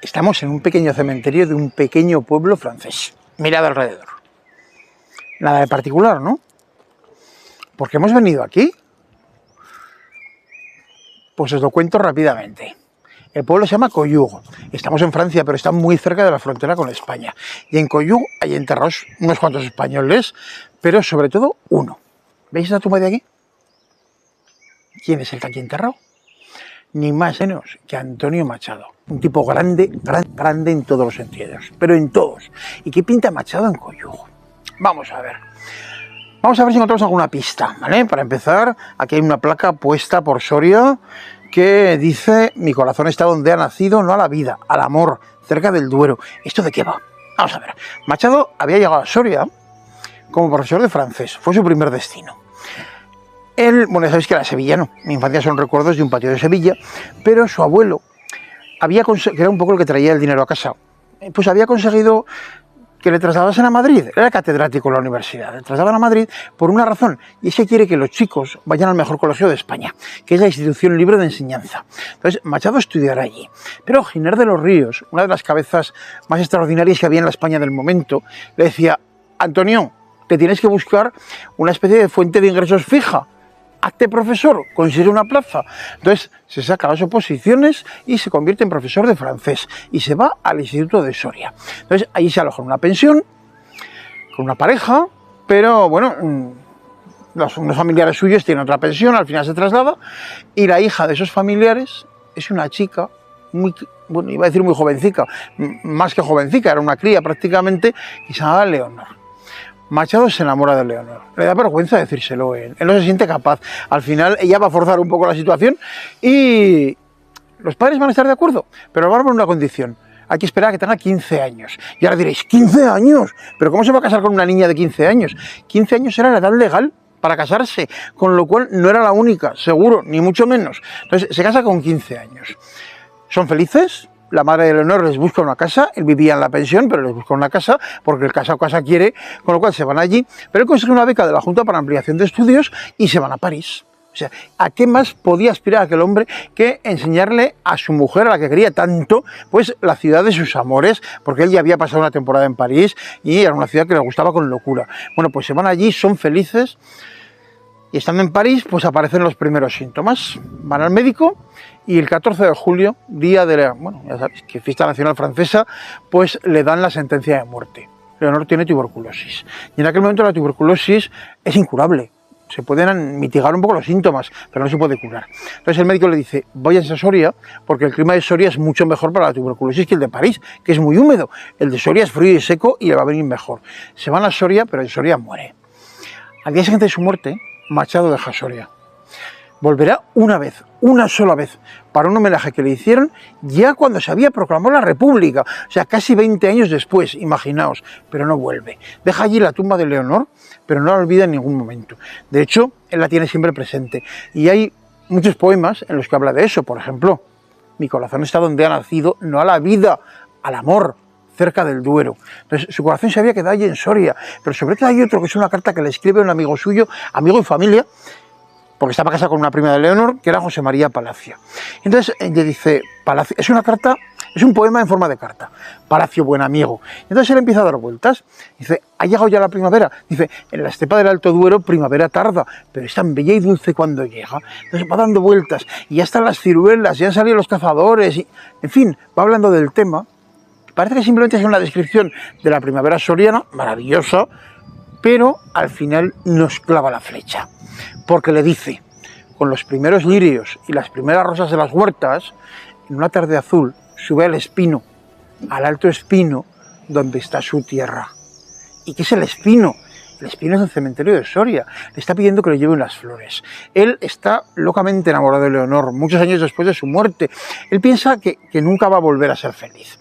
Estamos en un pequeño cementerio de un pequeño pueblo francés. Mirad alrededor. Nada de particular, ¿no? ¿Por qué hemos venido aquí? Pues os lo cuento rápidamente. El pueblo se llama Collioure. Estamos en Francia, pero está muy cerca de la frontera con España. Y en Collioure hay enterrados unos cuantos españoles, pero sobre todo uno. ¿Veis esta tumba de aquí? ¿Quién es el que aquí enterrado? Ni más ni menos que Antonio Machado. Un tipo grande en todos los sentidos, pero en todos. ¿Y qué pinta Machado en Collioure? Vamos a ver. Vamos a ver si encontramos alguna pista, ¿vale? Para empezar, aquí hay una placa puesta por Soria que dice: mi corazón está donde ha nacido, no a la vida, al amor, cerca del Duero. ¿Esto de qué va? Vamos a ver. Machado había llegado a Soria como profesor de francés, fue su primer destino. Él, bueno, ya sabéis que era sevillano, mi infancia son recuerdos de un patio de Sevilla, pero su abuelo, que era un poco el que traía el dinero a casa, pues había conseguido que le trasladasen a Madrid. Era catedrático en la universidad, le trasladan a Madrid por una razón, y es que quiere que los chicos vayan al mejor colegio de España, que es la Institución Libre de Enseñanza. Entonces, Machado estudiará allí. Pero Giner de los Ríos, una de las cabezas más extraordinarias que había en la España del momento, le decía: Antonio, te tienes que buscar una especie de fuente de ingresos fija. Hazte profesor, consigue una plaza. Entonces se saca las oposiciones y se convierte en profesor de francés y se va al Instituto de Soria. Entonces allí se aloja en una pensión con una pareja, pero bueno, unos familiares suyos tienen otra pensión, al final se traslada, y la hija de esos familiares es una chica muy, bueno, iba a decir muy jovencica, más que jovencica, era una cría prácticamente, y se llamaba Leonor. Machado se enamora de Leonor, le da vergüenza decírselo, él no se siente capaz. Al final ella va a forzar un poco la situación y los padres van a estar de acuerdo, pero van a poner una condición: hay que esperar a que tenga 15 años. Y ahora diréis: ¿15 años? ¿Pero cómo se va a casar con una niña de 15 años? 15 años era la edad legal para casarse, con lo cual no era la única, seguro, ni mucho menos. Entonces se casa con 15 años. ¿Son felices? La madre de Leonor les busca una casa, él vivía en la pensión, pero les busca una casa, porque el casa quiere, con lo cual se van allí, pero él consigue una beca de la Junta para ampliación de estudios y se van a París. O sea, ¿a qué más podía aspirar aquel hombre que enseñarle a su mujer, a la que quería tanto, pues la ciudad de sus amores? Porque él ya había pasado una temporada en París y era una ciudad que le gustaba con locura. Bueno, pues se van allí, son felices. Y estando en París, pues aparecen los primeros síntomas. Van al médico y el 14 de julio, día de la, bueno, ya sabéis que fiesta nacional francesa, pues le dan la sentencia de muerte. Leonor tiene tuberculosis. Y en aquel momento la tuberculosis es incurable. Se pueden mitigar un poco los síntomas, pero no se puede curar. Entonces el médico le dice: váyanse a Soria, porque el clima de Soria es mucho mejor para la tuberculosis que el de París, que es muy húmedo. El de Soria es frío y seco y le va a venir mejor. Se van a Soria, pero en Soria muere. Al día siguiente de su muerte, Machado deja Soria. Volverá una vez, una sola vez, para un homenaje que le hicieron ya cuando se había proclamado la República, o sea, casi 20 años después, imaginaos, pero no vuelve. Deja allí la tumba de Leonor, pero no la olvida en ningún momento. De hecho, él la tiene siempre presente. Y hay muchos poemas en los que habla de eso. Por ejemplo: mi corazón está donde ha nacido, no a la vida, al amor, cerca del Duero. Entonces su corazón se había quedado allí en Soria, pero sobre todo hay otro que es una carta que le escribe un amigo suyo, amigo y familia, porque estaba casado con una prima de Leonor, que era José María Palacio. Entonces le dice: Palacio, es una carta, es un poema en forma de carta: Palacio, buen amigo. Entonces él empieza a dar vueltas, dice: ha llegado ya la primavera. Dice: en la estepa del Alto Duero primavera tarda, pero es tan bella y dulce cuando llega. Entonces va dando vueltas, y ya están las ciruelas, ya han salido los cazadores, y, en fin, va hablando del tema. Parece que simplemente es una descripción de la primavera soriana, maravillosa, pero al final nos clava la flecha, porque le dice: con los primeros lirios y las primeras rosas de las huertas, en una tarde azul, sube al espino, al alto espino, donde está su tierra. ¿Y qué es el espino? El espino es el cementerio de Soria. Le está pidiendo que le lleve unas flores. Él está locamente enamorado de Leonor, muchos años después de su muerte. Él piensa que nunca va a volver a ser feliz.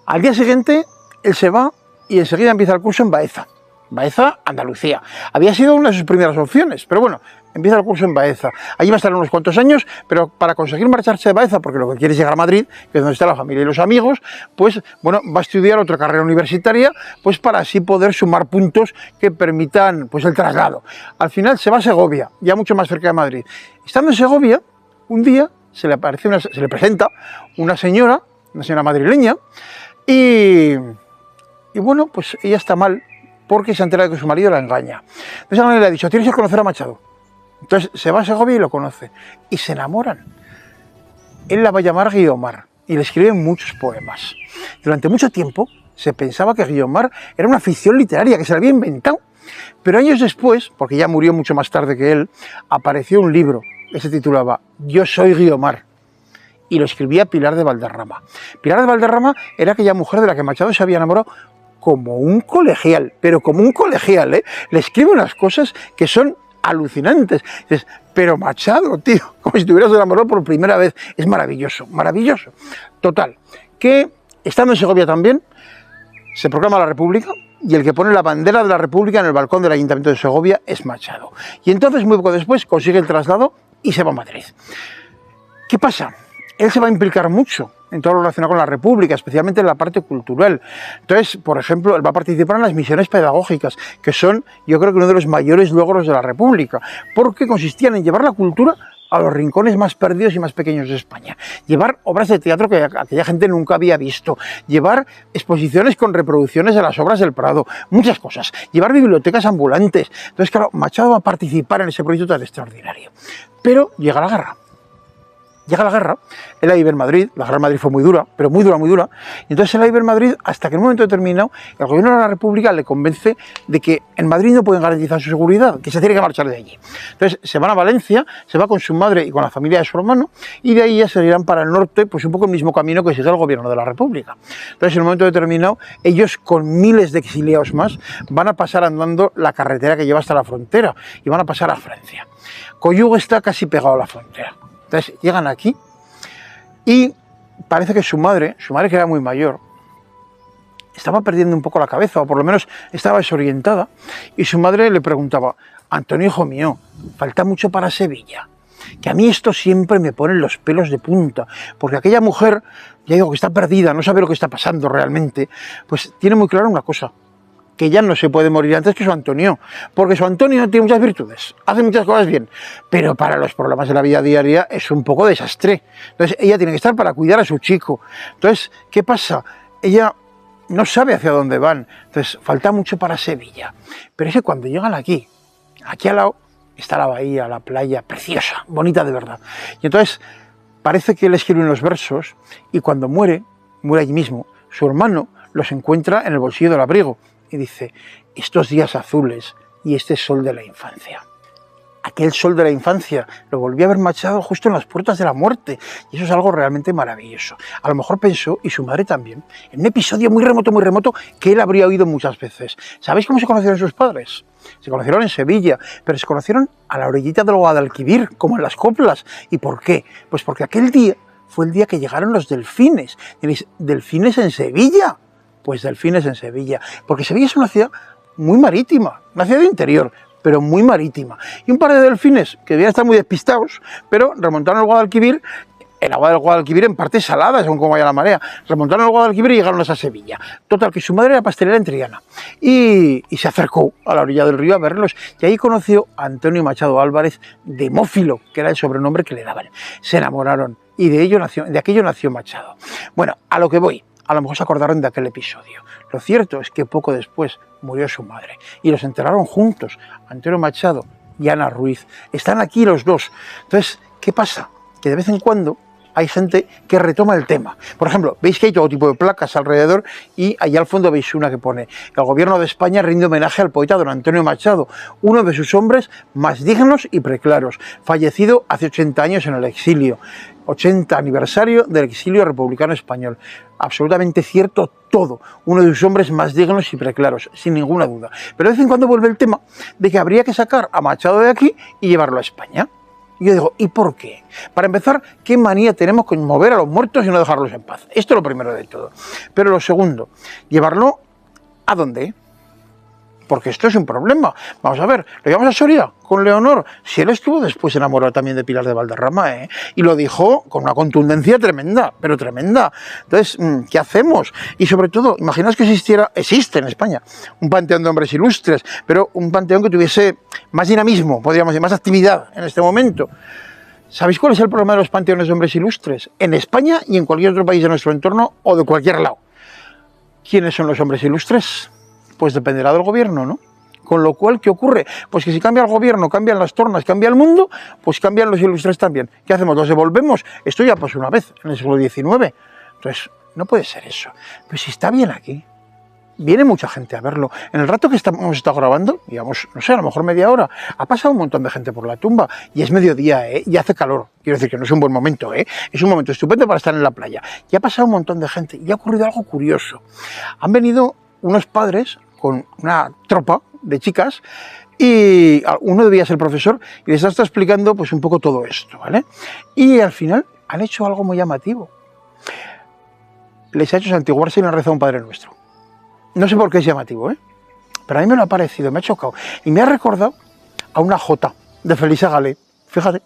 Al día siguiente, él se va y enseguida empieza el curso en Baeza. Baeza, Andalucía. Había sido una de sus primeras opciones, pero bueno, empieza el curso en Baeza. Allí va a estar unos cuantos años, pero para conseguir marcharse de Baeza, porque lo que quiere es llegar a Madrid, que es donde está la familia y los amigos, pues bueno, va a estudiar otra carrera universitaria, pues para así poder sumar puntos que permitan pues el traslado. Al final se va a Segovia, ya mucho más cerca de Madrid. Estando en Segovia, un día se le presenta una señora una señora madrileña, y bueno, pues ella está mal porque se entera de que su marido la engaña. Entonces a le ha dicho, tienes que conocer a Machado. Entonces se va a Segovia y lo conoce, y se enamoran. Él la va a llamar Guiomar, y le escribe muchos poemas. Durante mucho tiempo se pensaba que Guiomar era una ficción literaria, que se la había inventado. Pero años después, porque ya murió mucho más tarde que él, apareció un libro que se titulaba Yo soy Guiomar, y lo escribía Pilar de Valderrama. Pilar de Valderrama era aquella mujer de la que Machado se había enamorado como un colegial, pero como un colegial, ¿eh? Le escribe unas cosas que son alucinantes. Dices, pero Machado, tío, como si te hubieras enamorado por primera vez. Es maravilloso, maravilloso. Total, que estando en Segovia también, se proclama la República, y el que pone la bandera de la República en el balcón del Ayuntamiento de Segovia es Machado. Y entonces, muy poco después, consigue el traslado y se va a Madrid. ¿Qué pasa? Él se va a implicar mucho en todo lo relacionado con la República, especialmente en la parte cultural. Entonces, por ejemplo, él va a participar en las misiones pedagógicas, que son, yo creo que uno de los mayores logros de la República, porque consistían en llevar la cultura a los rincones más perdidos y más pequeños de España, llevar obras de teatro que aquella gente nunca había visto, llevar exposiciones con reproducciones de las obras del Prado, muchas cosas, llevar bibliotecas ambulantes. Entonces, claro, Machado va a participar en ese proyecto tan extraordinario. Pero llega la guerra. Llega la guerra, él vive en Madrid, la guerra en Madrid fue muy dura, pero muy dura, muy dura, y entonces él vive en Madrid hasta que en un momento determinado el gobierno de la República le convence de que en Madrid no pueden garantizar su seguridad, que se tiene que marchar de allí. Entonces se van a Valencia, se va con su madre y con la familia de su hermano, y de ahí ya se irán para el norte, pues un poco el mismo camino que sigue el gobierno de la República. Entonces en un momento determinado, ellos con miles de exiliados más, van a pasar andando la carretera que lleva hasta la frontera, y van a pasar a Francia. Coyugo está casi pegado a la frontera. Entonces llegan aquí y parece que su madre que era muy mayor, estaba perdiendo un poco la cabeza, o por lo menos estaba desorientada, y su madre le preguntaba, Antonio, hijo mío, falta mucho para Sevilla, que a mí esto siempre me pone los pelos de punta, porque aquella mujer, ya digo que está perdida, no sabe lo que está pasando realmente, pues tiene muy claro una cosa, que ya no se puede morir antes que su Antonio, porque su Antonio tiene muchas virtudes, hace muchas cosas bien, pero para los problemas de la vida diaria es un poco desastre. Entonces ella tiene que estar para cuidar a su chico. Entonces, ¿qué pasa? Ella no sabe hacia dónde van, entonces falta mucho para Sevilla. Pero es que cuando llegan aquí al lado está la bahía, la playa, preciosa, bonita de verdad. Y entonces parece que él escribe unos versos, y cuando muere allí mismo, su hermano los encuentra en el bolsillo del abrigo, y dice, estos días azules y este sol de la infancia. Aquel sol de la infancia lo volví a ver Machado justo en las puertas de la muerte, y eso es algo realmente maravilloso. A lo mejor pensó, y su madre también, en un episodio muy remoto, que él habría oído muchas veces. ¿Sabéis cómo se conocieron sus padres? Se conocieron en Sevilla, pero se conocieron a la orillita del Guadalquivir, como en las coplas. ¿Y por qué? Pues porque aquel día fue el día que llegaron los delfines. ¿Diréis, delfines en Sevilla? Pues delfines en Sevilla, porque Sevilla es una ciudad muy marítima, una ciudad de interior, pero muy marítima. Y un par de delfines que debían estar muy despistados, pero remontaron el Guadalquivir, el agua del Guadalquivir en parte salada, según como vaya la marea, remontaron el Guadalquivir y llegaron hasta Sevilla. Total, que su madre era pastelera en Triana, y se acercó a la orilla del río a verlos, y ahí conoció a Antonio Machado Álvarez, Demófilo, que era el sobrenombre que le daban. Se enamoraron, y de aquello nació Machado. Bueno, a lo que voy. A lo mejor se acordaron de aquel episodio. Lo cierto es que poco después murió su madre y los enterraron juntos, Antonio Machado y Ana Ruiz. Están aquí los dos. Entonces, ¿qué pasa? Que de vez en cuando hay gente que retoma el tema. Por ejemplo, veis que hay todo tipo de placas alrededor, y allá al fondo veis una que pone: el gobierno de España rinde homenaje al poeta don Antonio Machado, uno de sus hombres más dignos y preclaros, fallecido hace 80 años en el exilio. 80 aniversario del exilio republicano español. Absolutamente cierto todo. Uno de sus hombres más dignos y preclaros, sin ninguna duda. Pero de vez en cuando vuelve el tema de que habría que sacar a Machado de aquí y llevarlo a España. Y yo digo, ¿y por qué? Para empezar, ¿qué manía tenemos con mover a los muertos y no dejarlos en paz? Esto es lo primero de todo. Pero lo segundo, ¿llevarlo a dónde? Porque esto es un problema. Vamos a ver, lo llevamos a Soria con Leonor. Si él estuvo después enamorado también de Pilar de Valderrama, y lo dijo con una contundencia tremenda, pero tremenda. Entonces, ¿qué hacemos? Y sobre todo, imaginaos que existe en España un panteón de hombres ilustres, pero un panteón que tuviese más dinamismo, podríamos decir, más actividad en este momento. ¿Sabéis cuál es el problema de los panteones de hombres ilustres? En España y en cualquier otro país de nuestro entorno o de cualquier lado. ¿Quiénes son los hombres ilustres? Pues dependerá del gobierno, ¿no? Con lo cual, ¿qué ocurre? Pues que si cambia el gobierno, cambian las tornas, cambia el mundo, pues cambian los ilustres también. ¿Qué hacemos? ¿Los devolvemos? Esto ya pasó una vez, en el siglo XIX. Entonces, no puede ser eso. Pero si está bien aquí, viene mucha gente a verlo. En el rato que hemos estado grabando, digamos, no sé, a lo mejor media hora, ha pasado un montón de gente por la tumba. Y es mediodía, ¿eh? Y hace calor. Quiero decir que no es un buen momento, ¿eh? Es un momento estupendo para estar en la playa. Y ha pasado un montón de gente. Y ha ocurrido algo curioso. Han venido unos padres con una tropa de chicas y uno debía ser profesor y les está explicando pues un poco todo esto, ¿vale? Y al final han hecho algo muy llamativo. Les ha hecho santiguarse y le han rezado un Padre Nuestro. No sé por qué es llamativo, ¿eh? Pero a mí me lo ha parecido, me ha chocado. Y me ha recordado a una jota de Felisa Galé, fíjate,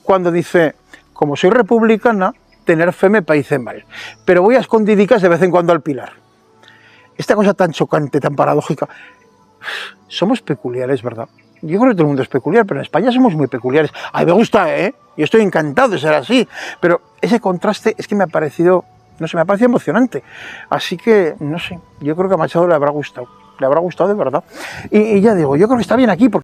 cuando dice, como soy republicana, tener fe me parece mal, pero voy a escondidicas de vez en cuando al Pilar. Esta cosa tan chocante, tan paradójica. Somos peculiares, ¿verdad? Yo creo que todo el mundo es peculiar, pero en España somos muy peculiares. A mí me gusta, ¿eh? Yo estoy encantado de ser así, pero ese contraste es que me ha parecido, no sé, me ha parecido emocionante. Así que, no sé, yo creo que a Machado le habrá gustado de verdad. Y ya digo, yo creo que está bien aquí porque